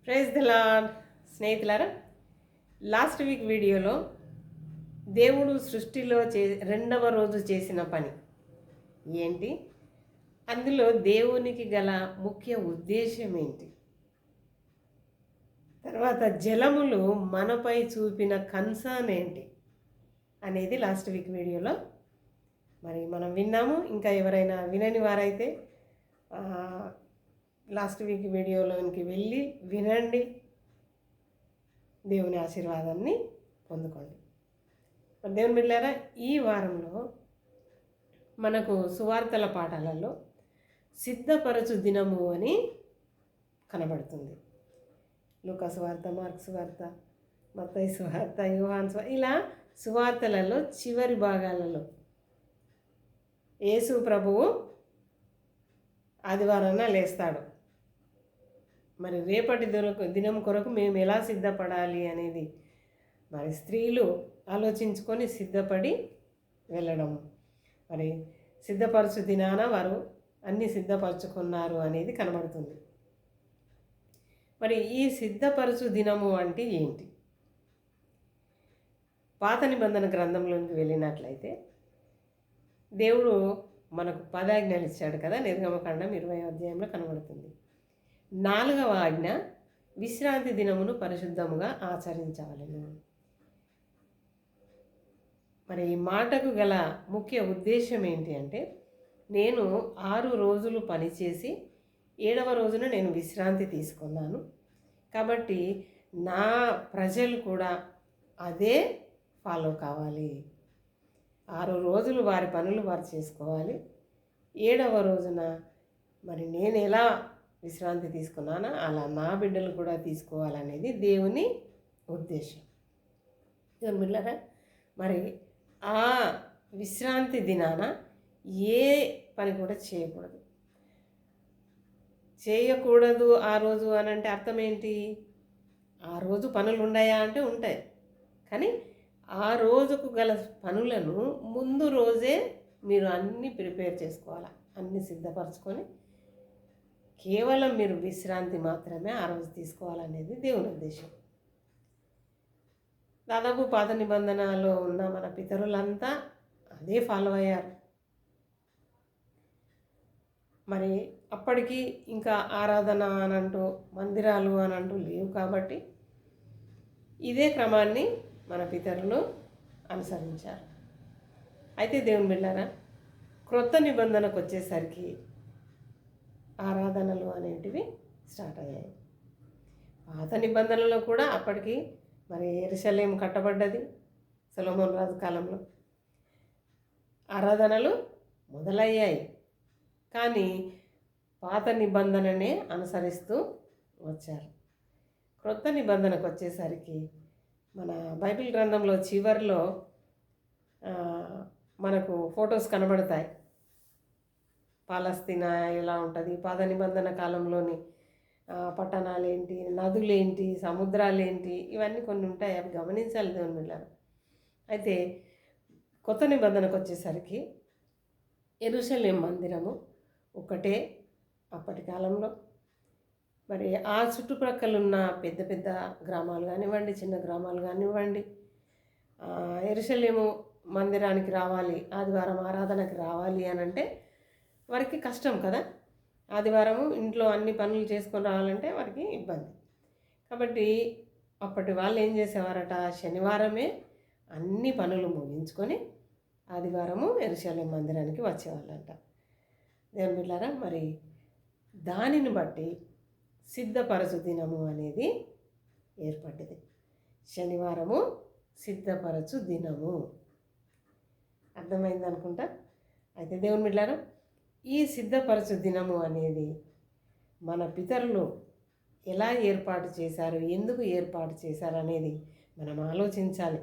Praise the lord. స్నేహితులారా, last week వీడియోలో దేవుడు సృష్టిలో రెండవ రోజు చేసిన పని ఏంటి, అందులో దేవునికి గల ముఖ్య ఉద్దేశం ఏంటి, తర్వాత జలములు మనపై చూపిన కన్సర్న్ ఏంటి అనేది లాస్ట్ వీక్ వీడియోలో మరి మనం విన్నాము. ఇంకా ఎవరైనా వినని వారైతే లాస్ట్ వీక్ వీడియోలోనికి వెళ్ళి వినండి, దేవుని ఆశీర్వాదాన్ని పొందుకోండి. దేవుని బిడ్డలారా, ఈ వారంలో మనకు సువార్తల పాఠాలలో సిద్ధపరచు దినము అని కనబడుతుంది. లూకా సువార్త, మార్కు సువార్త, మత్తయి సువార్త, యోహాను సువార్త, ఇలా సువార్తలలో చివరి భాగాలలో యేసు ప్రభువు ఆదివారాన లేస్తాడు. మరి రేపటి దినం కొరకు మేము ఎలా సిద్ధపడాలి అనేది మరి స్త్రీలు ఆలోచించుకొని సిద్ధపడి వెళ్ళడం, మరి సిద్ధపరచు దినాన వారు అన్నీ సిద్ధపరచుకున్నారు అనేది కనబడుతుంది. మరి ఈ సిద్ధపరచు దినము అంటే ఏంటి? పాత నిబంధన గ్రంథంలోకి వెళ్ళినట్లయితే దేవుడు మనకు 10 ఆజ్ఞలు ఇచ్చాడు కదా. నిర్గమకాండం 20వ అధ్యాయంలో కనబడుతుంది. 4వ ఆజ్ఞ, విశ్రాంతి దినమును పరిశుద్ధముగా ఆచరించాలను. మరి ఈ మాటకు గల ముఖ్య ఉద్దేశం ఏంటి అంటే, నేను 6 రోజులు పనిచేసి 7వ రోజున నేను విశ్రాంతి తీసుకున్నాను కాబట్టి నా ప్రజలు కూడా అదే ఫాలో కావాలి. 6 రోజులు వారి పనులు వారు చేసుకోవాలి. 7వ రోజున మరి నేను ఎలా విశ్రాంతి తీసుకున్నానో అలా నా బిడ్డలు కూడా తీసుకోవాలనేది దేవుని ఉద్దేశం. మిత్రులారా, మరి ఆ విశ్రాంతి దినాన ఏ పని కూడా చేయకూడదు ఆ రోజు అని అంటే అర్థం ఏంటి? ఆ రోజు పనులు ఉన్నాయా అంటే ఉంటాయి, కానీ ఆ రోజుకు గల పనులను ముందు రోజే మీరు అన్నీ ప్రిపేర్ చేసుకోవాలి, అన్నీ సిద్ధపరచుకొని కేవలం మీరు విశ్రాంతి మాత్రమే ఆ రోజు తీసుకోవాలనేది దేవుని ఉద్దేశం. దాదాపు పాత నిబంధనలో ఉన్న మన పితరులంతా అదే ఫాలో అయ్యారు. మరి అప్పటికి ఇంకా ఆరాధన అనంటూ మందిరాలు అనంటూ లేవు కాబట్టి ఇదే క్రమాన్ని మన పితరులు అనుసరించారు. అయితే దేవుని బిడ్డలారా, క్రొత్త నిబంధనకు వచ్చేసరికి ఆరాధనలు అనేటివి స్టార్ట్ అయ్యాయి. పాత నిబంధనలో కూడా అప్పటికి మరి యెరూషలేము కట్టబడ్డది. సొలొమోను రాజు కాలంలో ఆరాధనలు మొదలయ్యాయి, కానీ పాత నిబంధననే అనుసరిస్తూ వచ్చారు. క్రొత్త నిబంధనకు వచ్చేసరికి మన బైబిల్ గ్రంథంలో చివరిలో మనకు ఫొటోస్ కనబడతాయి. పాలస్తీనా ఎలా ఉంటుంది, పాత నిబంధన కాలంలోని పట్టణాలేంటి, నదులేంటి, సముద్రాలేంటి, ఇవన్నీ కొన్ని ఉంటాయి. అవి గమనించాలి దేవుని బిడ్డలారా. అయితే కొత్త నిబంధనకు వచ్చేసరికి యెరూషలేము మందిరము ఒకటే అప్పటి కాలంలో. మరి ఆ చుట్టుప్రక్కల ఉన్న పెద్ద పెద్ద గ్రామాలు కానివ్వండి, చిన్న గ్రామాలు కానివ్వండి, యెరూషలేము మందిరానికి రావాలి, ఆదివారం ఆరాధనకి రావాలి అని అంటే వారికి కష్టం కదా. ఆదివారము ఇంట్లో అన్ని పనులు చేసుకొని రావాలంటే వారికి ఇబ్బంది. కాబట్టి అప్పటి వాళ్ళు ఏం చేసేవారట, శనివారమే అన్ని పనులు ముగించుకొని ఆదివారము యెరూషలేము మందిరానికి వచ్చేవాళ్ళంట. దేవుని బిడ్డలారా, మరి దానిని బట్టి సిద్ధపరచు దినము అనేది ఏర్పడ్డది. శనివారము సిద్ధపరచు దినము. అర్థమైంది అనుకుంటా. అయితే దేవుని బిడ్డలారా, ఈ సిద్ధపరచు దినము అనేది మన పితరులు ఎలా ఏర్పాటు చేశారు, ఎందుకు ఏర్పాటు చేశారు అనేది మనం ఆలోచించాలి.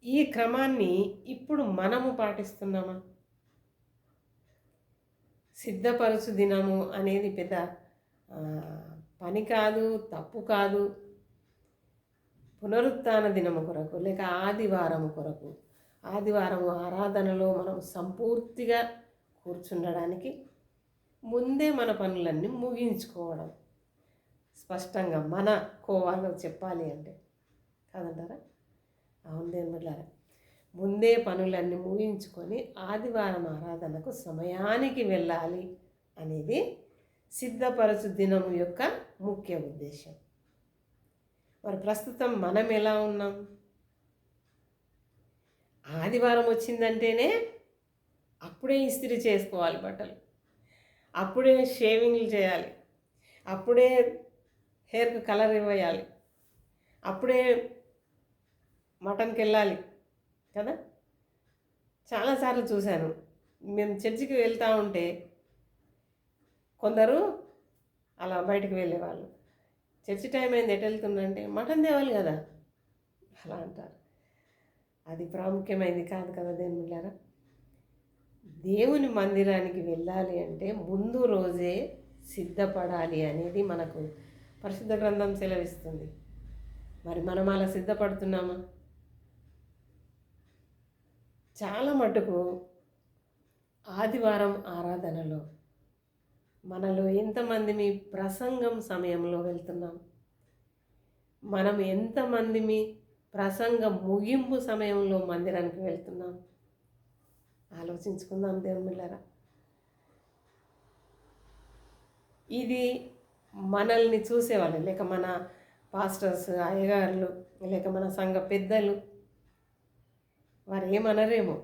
ఈ క్రమాన్ని ఇప్పుడు మనము పాటిస్తున్నామా? సిద్ధపరచు దినము అనేది పెద్ద పని కాదు, తప్పు కాదు. పునరుత్థాన దినము కొరకు లేక ఆదివారము కొరకు, ఆదివారము ఆరాధనలో మనం సంపూర్తిగా కూర్చుండడానికి ముందే మన పనులన్నీ ముగించుకోవడం, స్పష్టంగా మన కోవాలో చెప్పాలి అంటే, కాదంటారా? అవును దేవుని బిడ్డలారా, ముందే పనులన్నీ ముగించుకొని ఆదివారం ఆరాధనకు సమయానికి వెళ్ళాలి అనేది సిద్ధపరచు దినము యొక్క ముఖ్య ఉద్దేశం. మరి ప్రస్తుతం మనం ఎలా ఉన్నాం? ఆదివారం వచ్చిందంటేనే అప్పుడే ఇస్త్రీ చేసుకోవాలి బట్టలు, అప్పుడే షేవింగ్లు చేయాలి, అప్పుడే హెయిర్కి కలర్ ఇవ్వాలి, అప్పుడే మటన్కి వెళ్ళాలి కదా. చాలాసార్లు చూశాను, మేము చర్చికి వెళ్తూ ఉంటే కొందరు అలా బయటకు వెళ్ళేవాళ్ళు, చర్చి టైం అయింది ఎటు వెళ్తుందంటే మటన్ తేవాలి కదా అలా అంటారు. అది ప్రాముఖ్యమైనది కాదు కదా దేవుని బిడ్డలారా. దేవుని మందిరానికి వెళ్ళాలి అంటే ముందు రోజే సిద్ధపడాలి అనేది మనకు పరిశుద్ధ గ్రంథం సెలవిస్తుంది. మరి మనం అలా సిద్ధపడుతున్నామా? చాలా మటుకు ఆదివారం ఆరాధనలో మనలో ఎంతమంది మీ ప్రసంగం సమయంలో వెళ్తున్నాం? మనం ఎంతమంది మీ ప్రసంగం ముగింపు సమయంలో మందిరానికి వెళ్తున్నాం? ఆలోచించుకుందాం దేవుని బిడ్డలారా. ఇది మనల్ని చూసేవాళ్ళు, లేక మన పాస్టర్స్, అయ్యగారులు, లేక మన సంఘ పెద్దలు వారు ఏమనరేమో,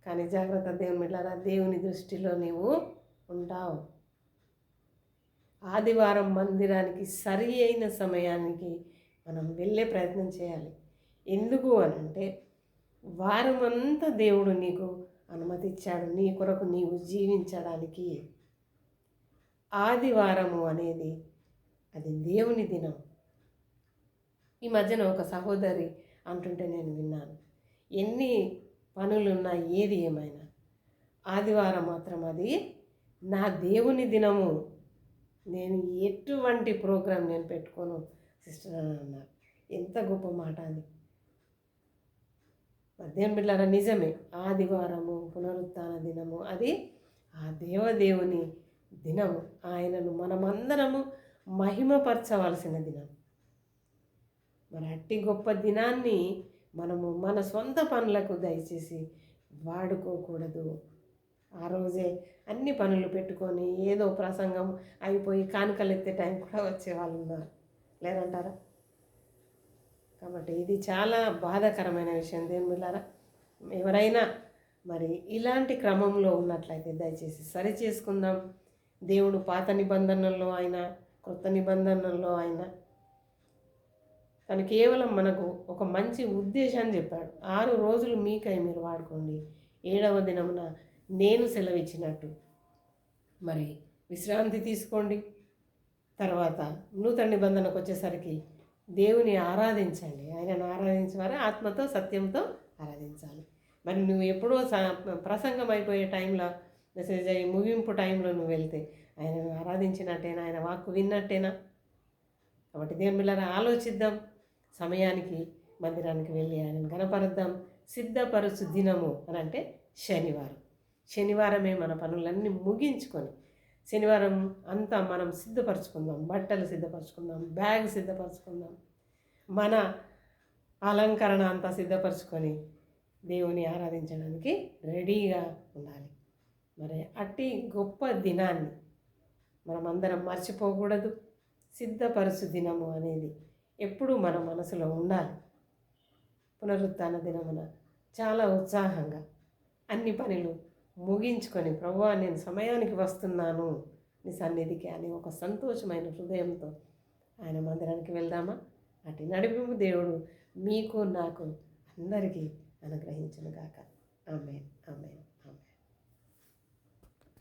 కానీ జాగ్రత్త దేవుని బిడ్డలారా, దేవుని దృష్టిలో నీవు ఉంటావు. ఆదివారం మందిరానికి సరి అయిన సమయానికి మనం వెళ్ళే ప్రయత్నం చేయాలి. ఎందుకు అనంటే వారమంతా దేవుడు నీకు అనుమతి ఇచ్చాడు, నీ కొరకు నీవు జీవించడానికి. ఆదివారము అనేది అది దేవుని దినం. ఈ మధ్యన ఒక సహోదరి అంటుంటే నేను విన్నాను, ఎన్ని పనులున్నా ఏది ఏమైనా ఆదివారం మాత్రం అది నా దేవుని దినము, నేను ఎటువంటి ప్రోగ్రాం నేను పెట్టుకోను సిస్టర్ అని అన్నారు. ఎంత గొప్ప మాట అది. దేవుని బిడ్డలారా, నిజమే, ఆదివారము పునరుత్థాన దినము అది ఆ దేవదేవుని దినము. ఆయనను మనమందరము మహిమపరచవలసిన దినం. మరి అట్టి గొప్ప దినాన్ని మనము మన సొంత పనులకు దయచేసి వాడుకోకూడదు. ఆ రోజే అన్ని పనులు పెట్టుకొని ఏదో ప్రసంగం అయిపోయి కానుకలు ఎత్తే టైం కూడా వచ్చేవాళ్ళు ఉన్నారు, లేదంటారా? కాబట్టి ఇది చాలా బాధాకరమైన విషయం దేవుని బిడ్డలారా. ఎవరైనా మరి ఇలాంటి క్రమంలో ఉన్నట్లయితే దయచేసి సరి చేసుకుందాం. దేవుడు పాత నిబంధనల్లో అయినా కొత్త నిబంధనల్లో అయినా తను కేవలం మనకు ఒక మంచి ఉద్దేశాన్ని చెప్పాడు. 6 రోజులు మీకై మీరు వాడుకోండి, 7వ దినమున నేను సెలవిచ్చినట్టు మరి విశ్రాంతి తీసుకోండి. తర్వాత నూతన నిబంధనకు వచ్చేసరికి దేవుని ఆరాధించండి. ఆయనను ఆరాధించేవారు ఆత్మతో సత్యంతో ఆరాధించాలి. మరి నువ్వు ఎప్పుడో ప్రసంగం అయిపోయే టైంలో, మెసేజ్ అయ్యి ముగింపు టైంలో నువ్వు వెళ్తే ఆయనను ఆరాధించినట్టేనా? ఆయన వాక్కు విన్నట్టేనా? కాబట్టి దేవుని బిడ్డలారా, ఆలోచిద్దాం. సమయానికి మందిరానికి వెళ్ళి ఆయనను గణపరుద్దాం. సిద్ధపరచు దినము అని అంటే శనివారమే మన పనులన్నీ ముగించుకొని శనివారం అంతా మనం సిద్ధపరచుకుందాం. బట్టలు సిద్ధపరచుకుందాం, బ్యాగ్ సిద్ధపరచుకుందాం, మన అలంకరణ అంతా సిద్ధపరచుకొని దేవుని ఆరాధించడానికి రెడీగా ఉండాలి. మరి అట్టి గొప్ప దినాన్ని మనమందరం మర్చిపోకూడదు. సిద్ధపరచు దినము అనేది ఎప్పుడూ మన మనసులో ఉండాలి. పునరుత్థాన దినమున చాలా ఉత్సాహంగా అన్ని పనులు ముగించుకొని, ప్రభువా నేను సమయానికి వస్తున్నాను నీ సన్నిధికి అని ఒక సంతోషమైన హృదయంతో ఆయన మందిరానికి వెళ్దామా? అటు నడిపింపు దేవుడు మీకు నాకు అందరికీ అనుగ్రహించును గాక. ఆమేన్, ఆమేన్.